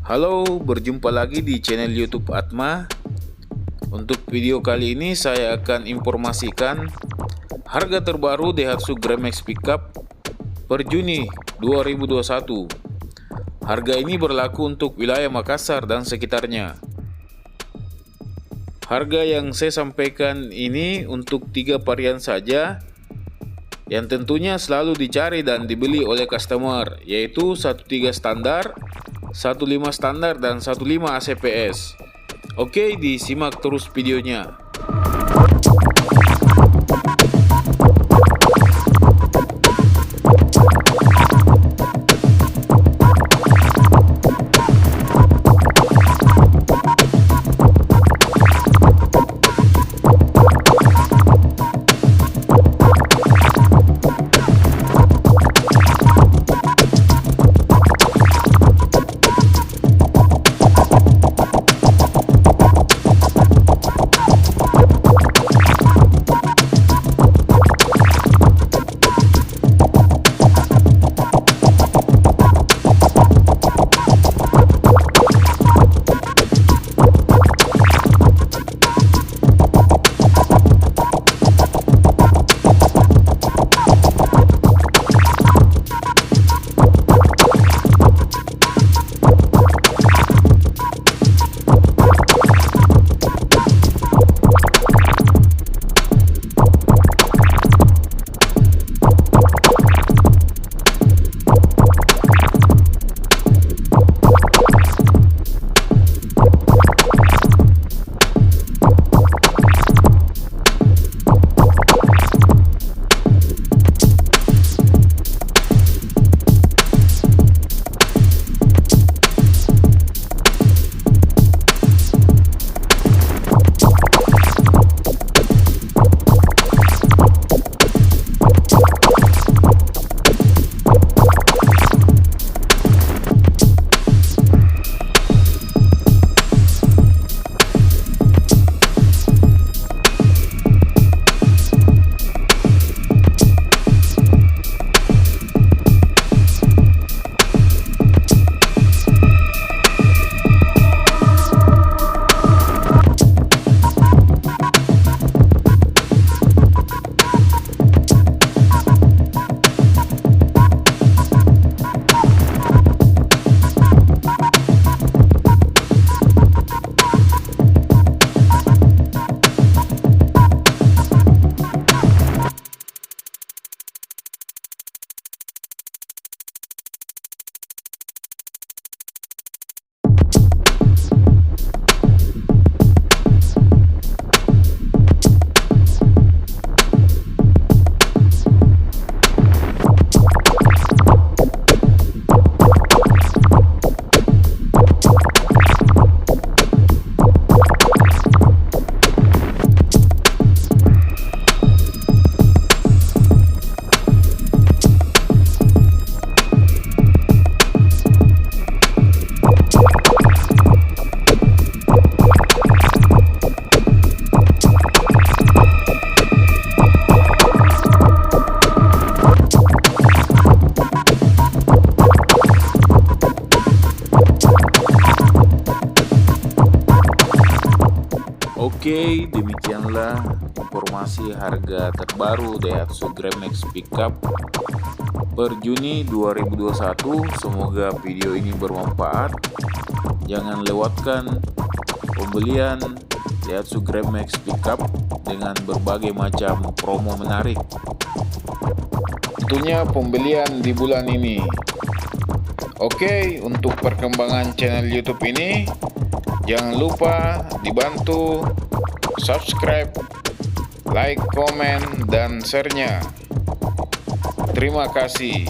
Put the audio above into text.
Halo, berjumpa lagi di channel YouTube Atma. Untuk video kali ini saya akan informasikan harga terbaru Daihatsu Grand Max Pickup per Juni 2021. Harga ini berlaku untuk wilayah Makassar dan sekitarnya. Harga yang saya sampaikan ini untuk 3 varian saja, yang tentunya selalu dicari dan dibeli oleh customer, yaitu 13 standar, 15 standar, dan 15 ACPS. Oke, disimak terus videonya. Oke, demikianlah informasi harga terbaru Daihatsu Grand Max Pickup per Juni 2021. Semoga video ini bermanfaat. Jangan lewatkan pembelian Daihatsu Grand Max Pickup dengan berbagai macam promo menarik. Tentunya pembelian di bulan ini. Oke, untuk perkembangan channel YouTube ini, jangan lupa dibantu subscribe, like, komen, dan share-nya. Terima kasih.